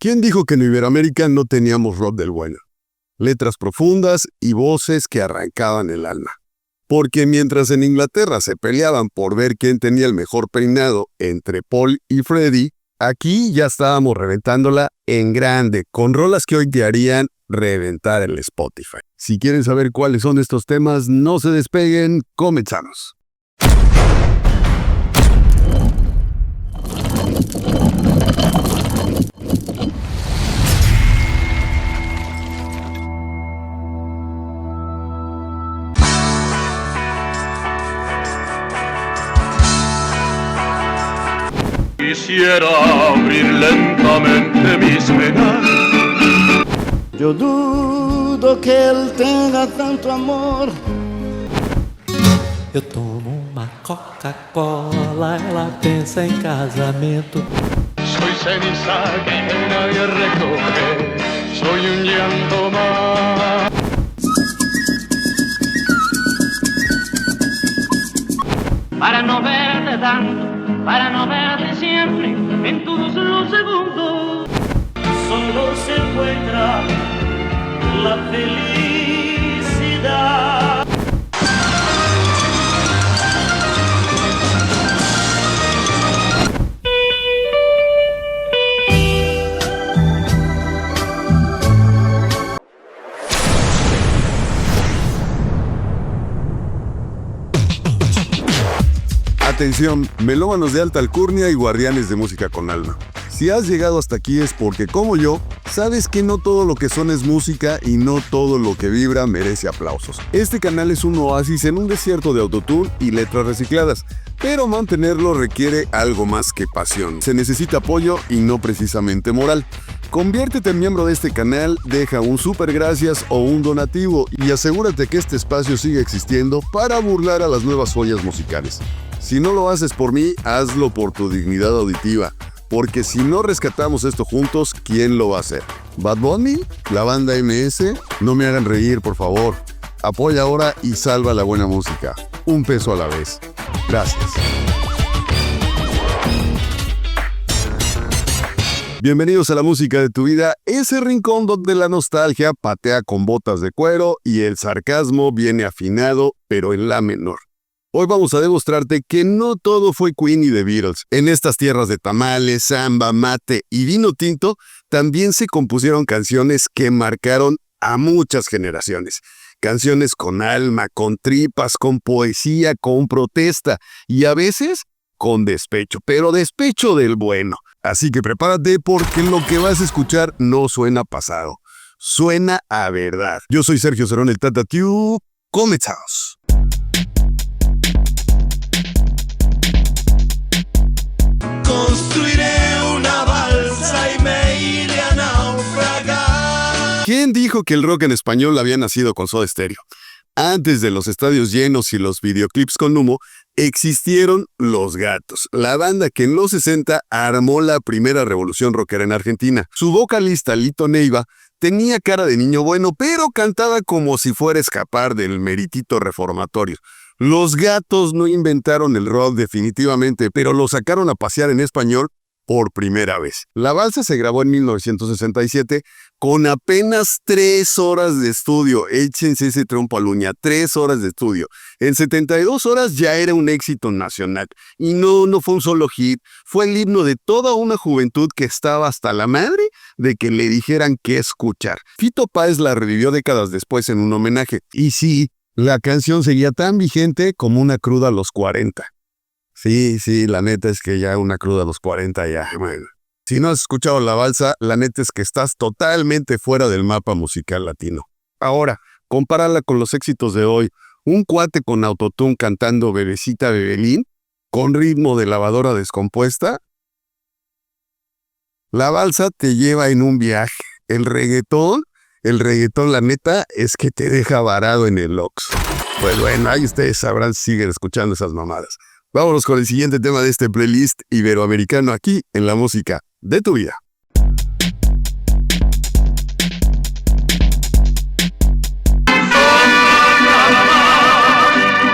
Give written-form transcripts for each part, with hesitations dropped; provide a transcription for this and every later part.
¿Quién dijo que en Iberoamérica no teníamos rock del bueno? Letras profundas y voces que arrancaban el alma. Porque mientras en Inglaterra se peleaban por ver quién tenía el mejor peinado entre Paul y Freddie, aquí ya estábamos reventándola en grande, con rolas que hoy te harían reventar el Spotify. Si quieren saber cuáles son estos temas, no se despeguen, comenzamos. Quisiera abrir lentamente mis venas. Yo dudo que él tenga tanto amor. Eu tomo uma Coca-Cola, ela pensa em casamento. Soy ceniza que nadie recoge. Soy un llanto más. Para no verte tanto, para no verte siempre, en todos los segundos. Solo se encuentra la felicidad. Atención, melómanos de alta alcurnia y guardianes de música con alma. Si has llegado hasta aquí es porque, como yo, sabes que no todo lo que suena es música y no todo lo que vibra merece aplausos. Este canal es un oasis en un desierto de autotune y letras recicladas, pero mantenerlo requiere algo más que pasión. Se necesita apoyo y no precisamente moral. Conviértete en miembro de este canal, deja un super gracias o un donativo y asegúrate que este espacio siga existiendo para burlar a las nuevas joyas musicales. Si no lo haces por mí, hazlo por tu dignidad auditiva, porque si no rescatamos esto juntos, ¿quién lo va a hacer? ¿Bad Bunny? ¿La banda MS? No me hagan reír, por favor. Apoya ahora y salva la buena música. Un peso a la vez. Gracias. Bienvenidos a la música de tu vida, ese rincón donde la nostalgia patea con botas de cuero y el sarcasmo viene afinado, pero en la menor. Hoy vamos a demostrarte que no todo fue Queen y The Beatles. En estas tierras de tamales, samba, mate y vino tinto, también se compusieron canciones que marcaron a muchas generaciones. Canciones con alma, con tripas, con poesía, con protesta y a veces con despecho, pero despecho del bueno. Así que prepárate porque lo que vas a escuchar no suena pasado, suena a verdad. Yo soy Sergio Cerón, el Tata Tiu. Comenzamos. Construiré una balsa y me iré a naufragar. ¿Quién dijo que el rock en español había nacido con Soda Stereo? Antes de los estadios llenos y los videoclips con humo, existieron Los Gatos, la banda que en los 60 armó la primera revolución rockera en Argentina. Su vocalista, Lito Neiva, tenía cara de niño bueno, pero cantaba como si fuera a escapar del meritito reformatorio. Los Gatos no inventaron el rock definitivamente, pero lo sacaron a pasear en español por primera vez. La balsa se grabó en 1967 con apenas 3 horas de estudio. Échense ese trompo a la uña, 3 horas de estudio. En 72 horas ya era un éxito nacional. Y no fue un solo hit, fue el himno de toda una juventud que estaba hasta la madre de que le dijeran qué escuchar. Fito Páez la revivió décadas después en un homenaje. Y sí, la canción seguía tan vigente como una cruda a los 40. Sí, la neta es que ya una cruda a los 40 ya, bueno. Si no has escuchado la balsa, la neta es que estás totalmente fuera del mapa musical latino. Ahora, compárala con los éxitos de hoy. Un cuate con autotune cantando Bebecita Bebelín, con ritmo de lavadora descompuesta. La balsa te lleva en un viaje. El reggaetón, la neta, es que te deja varado en el Oxxo. Pues bueno, ahí ustedes sabrán si siguen escuchando esas mamadas. Vámonos con el siguiente tema de este playlist iberoamericano aquí en la música de tu vida.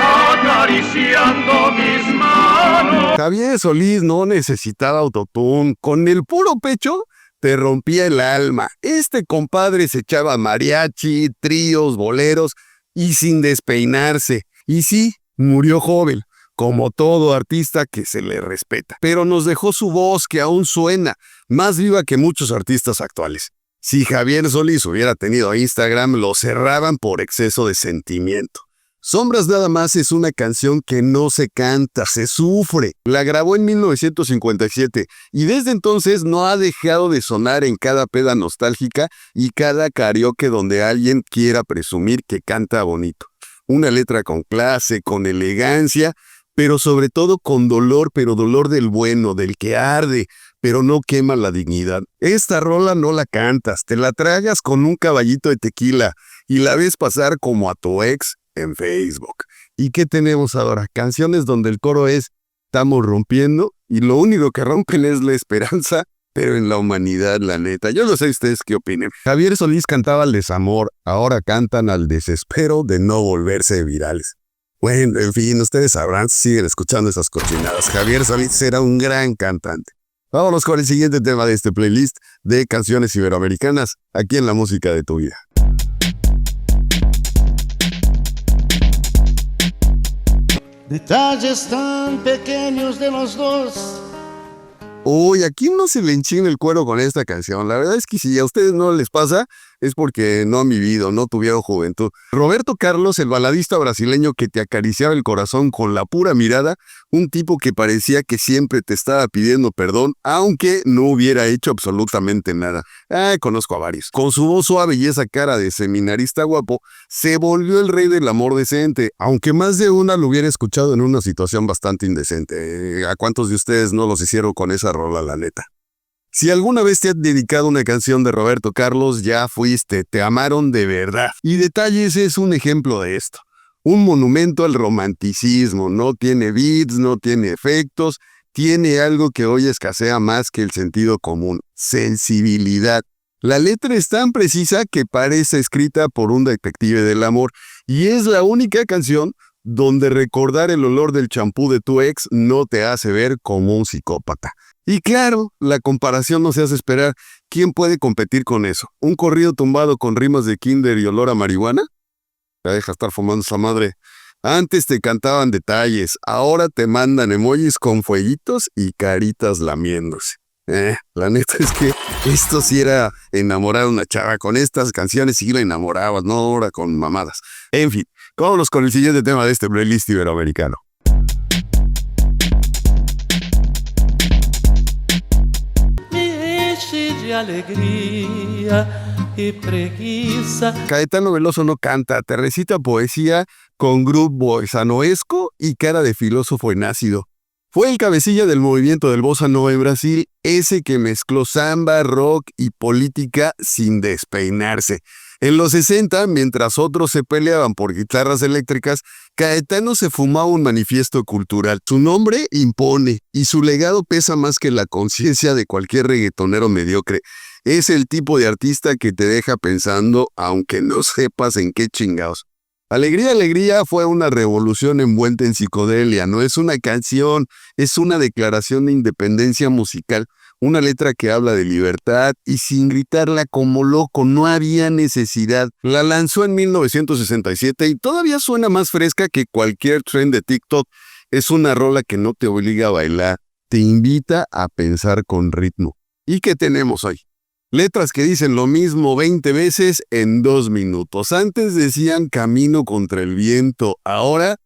Acariciando mis manos. Javier Solís no necesitaba autotune. Con el puro pecho te rompía el alma. Este compadre se echaba mariachi, tríos, boleros y sin despeinarse. Y sí, murió joven, como todo artista que se le respeta. Pero nos dejó su voz que aún suena, más viva que muchos artistas actuales. Si Javier Solís hubiera tenido Instagram, lo cerraban por exceso de sentimiento. Sombras nada más es una canción que no se canta, se sufre. La grabó en 1957 y desde entonces no ha dejado de sonar en cada peda nostálgica y cada karaoke donde alguien quiera presumir que canta bonito. Una letra con clase, con elegancia, pero sobre todo con dolor, pero dolor del bueno, del que arde, pero no quema la dignidad. Esta rola no la cantas, te la tragas con un caballito de tequila y la ves pasar como a tu ex en Facebook. ¿Y qué tenemos ahora? Canciones donde el coro es "estamos rompiendo" y lo único que rompen es la esperanza, pero en la humanidad, la neta. Yo no sé ustedes qué opinen. Javier Solís cantaba al desamor, ahora cantan al desespero de no volverse virales. Bueno, en fin, ustedes sabrán, siguen escuchando esas cochinadas. Javier Solís era un gran cantante. Vámonos con el siguiente tema de este playlist de canciones iberoamericanas, aquí en La Música de tu Vida. Detalles tan pequeños de los dos. Uy, aquí no se le enchina el cuero con esta canción. La verdad es que si a ustedes no les pasa, es porque no han vivido, no tuvieron juventud. Roberto Carlos, el baladista brasileño que te acariciaba el corazón con la pura mirada, un tipo que parecía que siempre te estaba pidiendo perdón, aunque no hubiera hecho absolutamente nada. Conozco a varios. Con su voz suave y esa cara de seminarista guapo, se volvió el rey del amor decente, aunque más de una lo hubiera escuchado en una situación bastante indecente. ¿A cuántos de ustedes no los hicieron con esa rola, la neta? Si alguna vez te has dedicado una canción de Roberto Carlos, ya fuiste, te amaron de verdad. Y Detalles es un ejemplo de esto. Un monumento al romanticismo, no tiene beats, no tiene efectos, tiene algo que hoy escasea más que el sentido común, sensibilidad. La letra es tan precisa que parece escrita por un detective del amor y es la única canción donde recordar el olor del champú de tu ex no te hace ver como un psicópata. Y claro, la comparación no se hace esperar. ¿Quién puede competir con eso? ¿Un corrido tumbado con rimas de Kinder y olor a marihuana? Te deja estar fumando esa madre. Antes te cantaban Detalles, ahora te mandan emojis con fueguitos y caritas lamiéndose. La neta es que esto sí era enamorar a una chava. Con estas canciones sí la enamorabas, no ahora con mamadas. En fin, vámonos con el siguiente tema de este playlist iberoamericano. De alegría y preguiça. Caetano Veloso no canta, te recita poesía con groove bossanoesco y cara de filósofo en ácido. Fue el cabecilla del movimiento del bossa nova en Brasil, ese que mezcló samba, rock y política sin despeinarse. En los 60, mientras otros se peleaban por guitarras eléctricas, Caetano se fumaba un manifiesto cultural. Su nombre impone y su legado pesa más que la conciencia de cualquier reggaetonero mediocre. Es el tipo de artista que te deja pensando aunque no sepas en qué chingados. Alegría, alegría fue una revolución envuelta en psicodelia. No es una canción, es una declaración de independencia musical. Una letra que habla de libertad y sin gritarla como loco, no había necesidad. La lanzó en 1967 y todavía suena más fresca que cualquier trend de TikTok. Es una rola que no te obliga a bailar, te invita a pensar con ritmo. ¿Y qué tenemos hoy? Letras que dicen lo mismo 20 veces en 2 minutos. Antes decían camino contra el viento, ahora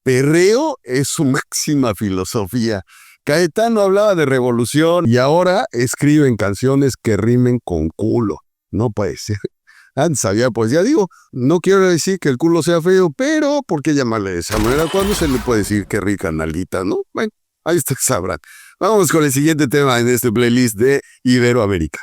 perreo es su máxima filosofía. Caetano hablaba de revolución y ahora escriben canciones que rimen con culo. No puede ser. Antes había poesía. Digo, no quiero decir que el culo sea feo, pero ¿por qué llamarle de esa manera? ¿Cuándo se le puede decir que rica nalguita, no? Bueno, ahí ustedes sabrán. Vamos con el siguiente tema en este playlist de Iberoamérica.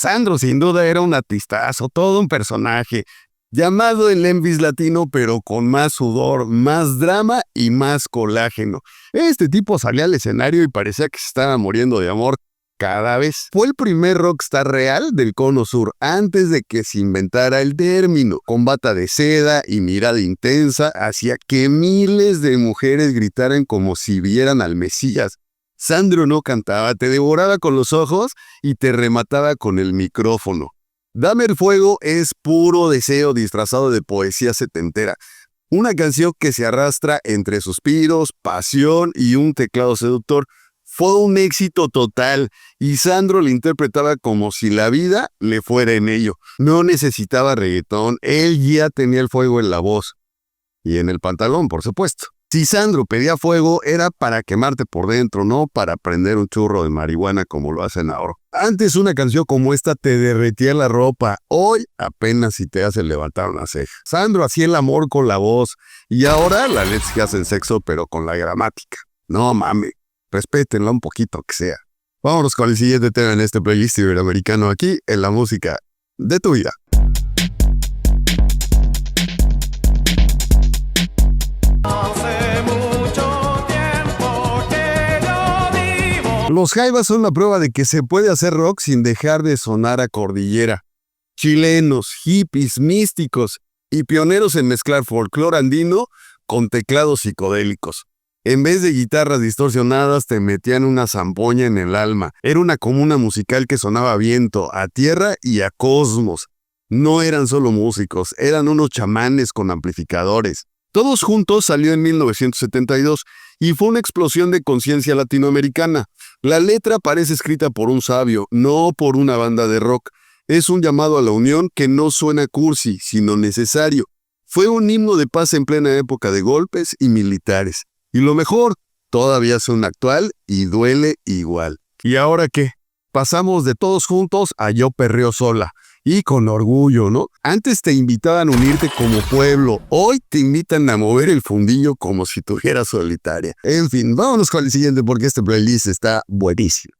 Sandro sin duda era un artistazo, todo un personaje, llamado el Elvis latino pero con más sudor, más drama y más colágeno. Este tipo salía al escenario y parecía que se estaba muriendo de amor. cada vez. Fue el primer rockstar real del Cono Sur antes de que se inventara el término. Con bata de seda y mirada intensa hacía que miles de mujeres gritaran como si vieran al Mesías. Sandro no cantaba, te devoraba con los ojos y te remataba con el micrófono. Dame el fuego es puro deseo disfrazado de poesía setentera. Una canción que se arrastra entre suspiros, pasión y un teclado seductor. Fue un éxito total y Sandro la interpretaba como si la vida le fuera en ello. No necesitaba reggaetón, él ya tenía el fuego en la voz. Y en el pantalón, por supuesto. Si Sandro pedía fuego, era para quemarte por dentro, no para prender un churro de marihuana como lo hacen ahora. Antes una canción como esta te derretía la ropa, hoy apenas si te hace levantar una ceja. Sandro hacía el amor con la voz y ahora la letra que hacen sexo pero con la gramática. No mames, respétenla un poquito que sea. Vámonos con el siguiente tema en este playlist iberoamericano aquí en la música de tu vida. Los Jaivas son la prueba de que se puede hacer rock sin dejar de sonar a cordillera. Chilenos, hippies, místicos y pioneros en mezclar folclore andino con teclados psicodélicos. En vez de guitarras distorsionadas, te metían una zampoña en el alma. Era una comuna musical que sonaba a viento, a tierra y a cosmos. No eran solo músicos, eran unos chamanes con amplificadores. Todos juntos salió en 1972 y fue una explosión de conciencia latinoamericana. La letra parece escrita por un sabio, no por una banda de rock. Es un llamado a la unión que no suena cursi, sino necesario. Fue un himno de paz en plena época de golpes y militares. Y lo mejor, todavía suena actual y duele igual. ¿Y ahora qué? Pasamos de todos juntos a yo perreo sola. Y con orgullo, ¿no? Antes te invitaban a unirte como pueblo, hoy te invitan a mover el fundillo como si tuvieras solitaria. En fin, vámonos con el siguiente porque este playlist está buenísimo.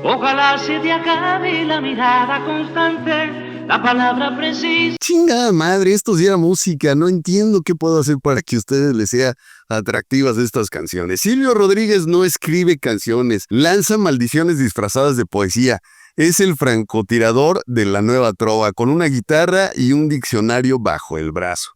Ojalá se te acabe la mirada constante, la palabra precisa. Chingada madre, esto sí era música, no entiendo qué puedo hacer para que a ustedes les sea atractivas estas canciones. Silvio Rodríguez no escribe canciones, lanza maldiciones disfrazadas de poesía. Es el francotirador de la nueva trova, con una guitarra y un diccionario bajo el brazo.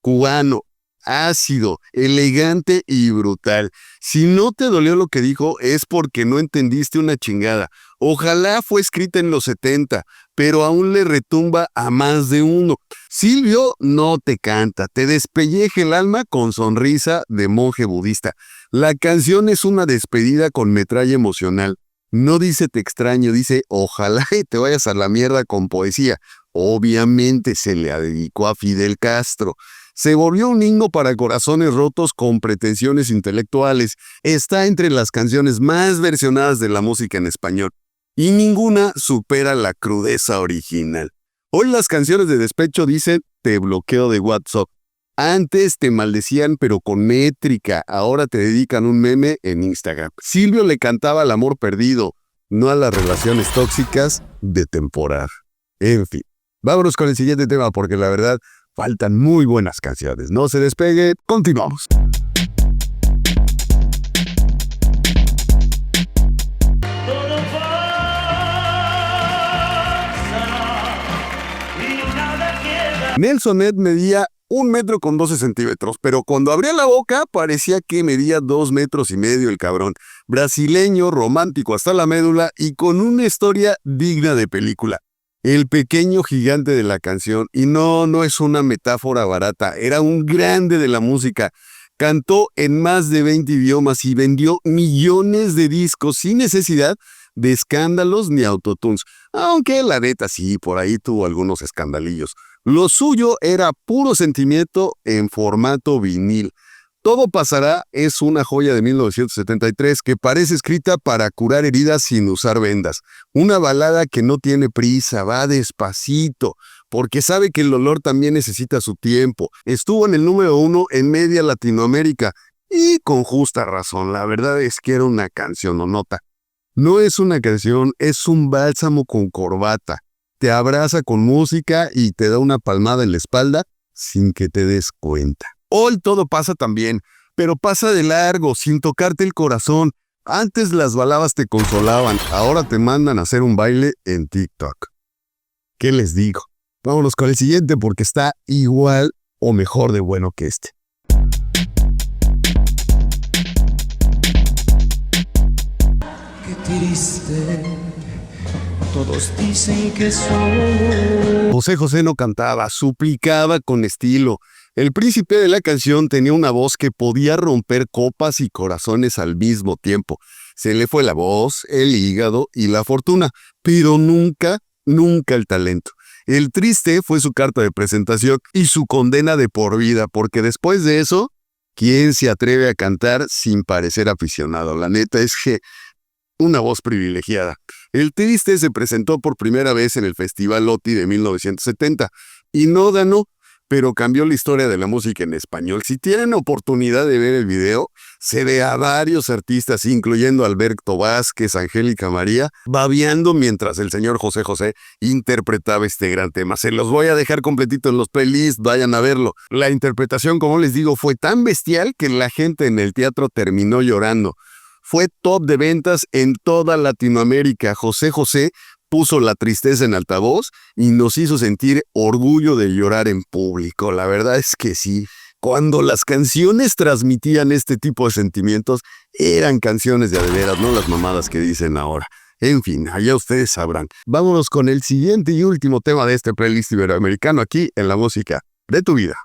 Cubano, ácido, elegante y brutal. Si no te dolió lo que dijo, es porque no entendiste una chingada. Ojalá fue escrita en los 70, pero aún le retumba a más de uno. Silvio no te canta, te despelleja el alma con sonrisa de monje budista. La canción es una despedida con metralla emocional. No dice te extraño, dice ojalá y te vayas a la mierda con poesía. Obviamente se le dedicó a Fidel Castro. Se volvió un himno para corazones rotos con pretensiones intelectuales. Está entre las canciones más versionadas de la música en español. Y ninguna supera la crudeza original. Hoy las canciones de despecho dicen te bloqueo de WhatsApp. Antes te maldecían pero con métrica, ahora te dedican un meme en Instagram. Silvio le cantaba al amor perdido, no a las relaciones tóxicas de temporada. En fin, vámonos con el siguiente tema porque la verdad faltan muy buenas canciones. No se despegue, continuamos. Nelson Ned medía 1,12 metros, pero cuando abría la boca parecía que medía 2,5 metros el cabrón. Brasileño, romántico hasta la médula y con una historia digna de película. El pequeño gigante de la canción, y no es una metáfora barata, era un grande de la música. Cantó en más de 20 idiomas y vendió millones de discos sin necesidad de escándalos ni autotunes. Aunque la neta sí, por ahí tuvo algunos escandalillos. Lo suyo era puro sentimiento en formato vinil. Todo pasará es una joya de 1973 que parece escrita para curar heridas sin usar vendas. Una balada que no tiene prisa, va despacito, porque sabe que el dolor también necesita su tiempo. Estuvo en el número 1 en media Latinoamérica y con justa razón. La verdad es que era una canción o nota. No es una canción, es un bálsamo con corbata. Te abraza con música y te da una palmada en la espalda sin que te des cuenta. Hoy todo pasa también. pero pasa de largo, sin tocarte el corazón. Antes las baladas te consolaban, ahora te mandan a hacer un baile en TikTok. ¿Qué les digo? Vámonos con el siguiente porque está igual o mejor de bueno que este. Qué triste, todos dicen que soy. José José no cantaba, suplicaba con estilo. El príncipe de la canción tenía una voz que podía romper copas y corazones al mismo tiempo. Se le fue la voz, el hígado y la fortuna, pero nunca el talento. El triste fue su carta de presentación y su condena de por vida, porque después de eso, ¿quién se atreve a cantar sin parecer aficionado? La neta es que una voz privilegiada. El triste se presentó por primera vez en el Festival Loti de 1970 y no ganó, pero cambió la historia de la música en español. Si tienen oportunidad de ver el video, se ve a varios artistas, incluyendo Alberto Vázquez, Angélica María, babeando mientras el señor José José interpretaba este gran tema. Se los voy a dejar completito en los playlists, vayan a verlo. La interpretación, como les digo, fue tan bestial que la gente en el teatro terminó llorando. Fue top de ventas en toda Latinoamérica. José José puso la tristeza en altavoz y nos hizo sentir orgullo de llorar en público. La verdad es que sí. Cuando las canciones transmitían este tipo de sentimientos, eran canciones de veras, no las mamadas que dicen ahora. En fin, allá ustedes sabrán. Vámonos con el siguiente y último tema de este playlist iberoamericano aquí en La Música de tu Vida.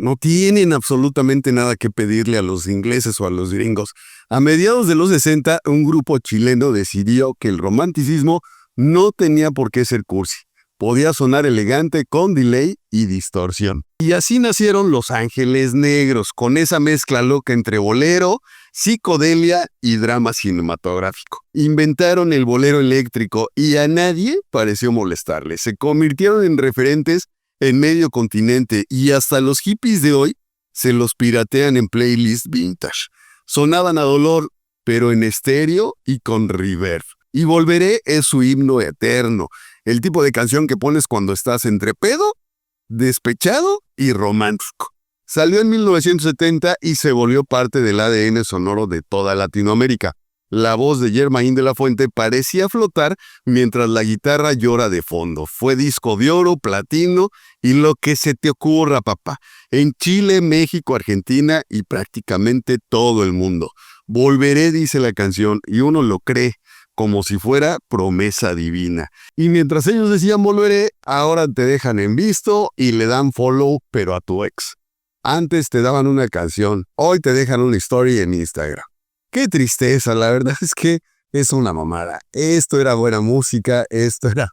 No tienen absolutamente nada que pedirle a los ingleses o a los gringos. A mediados de los 60, un grupo chileno decidió que el romanticismo no tenía por qué ser cursi. Podía sonar elegante con delay y distorsión. Y así nacieron Los Ángeles Negros, con esa mezcla loca entre bolero, psicodelia y drama cinematográfico. Inventaron el bolero eléctrico y a nadie pareció molestarle. Se convirtieron en referentes en medio continente y hasta los hippies de hoy se los piratean en playlists vintage. Sonaban a dolor, pero en estéreo y con reverb. Y Volveré es su himno eterno, el tipo de canción que pones cuando estás entre pedo, despechado y romántico. Salió en 1970 y se volvió parte del ADN sonoro de toda Latinoamérica. La voz de Germain de la Fuente parecía flotar mientras la guitarra llora de fondo. Fue disco de oro, platino y lo que se te ocurra, papá. En Chile, México, Argentina y prácticamente todo el mundo. Volveré, dice la canción, y uno lo cree, como si fuera promesa divina. Y mientras ellos decían volveré, ahora te dejan en visto y le dan follow, pero a tu ex. Antes te daban una canción, hoy te dejan una story en Instagram. Qué tristeza, la verdad es que es una mamada. Esto era buena música, esto era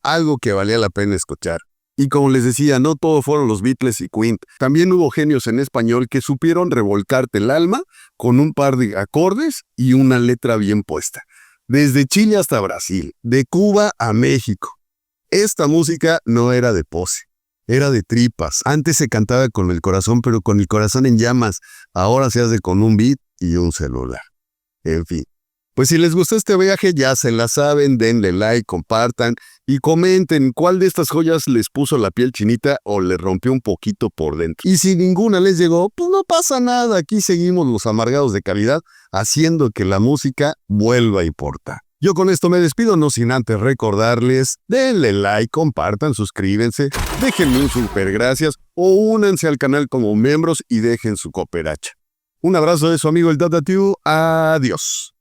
algo que valía la pena escuchar. Y como les decía, no todo fueron los Beatles y Queen. También hubo genios en español que supieron revolcarte el alma con un par de acordes y una letra bien puesta. Desde Chile hasta Brasil, de Cuba a México. Esta música no era de pose, era de tripas. Antes se cantaba con el corazón, pero con el corazón en llamas. Ahora se hace con un beat y un celular. En fin, pues si les gustó este viaje ya se la saben, denle like, compartan y comenten cuál de estas joyas les puso la piel chinita o les rompió un poquito por dentro. Y si ninguna les llegó, pues no pasa nada, aquí seguimos los amargados de calidad haciendo que la música vuelva a importar. Yo con esto me despido, no sin antes recordarles, denle like, compartan, suscríbanse, déjenme un super gracias o únanse al canal como miembros y dejen su cooperacha. Un abrazo de su amigo el Data Tiu. Adiós.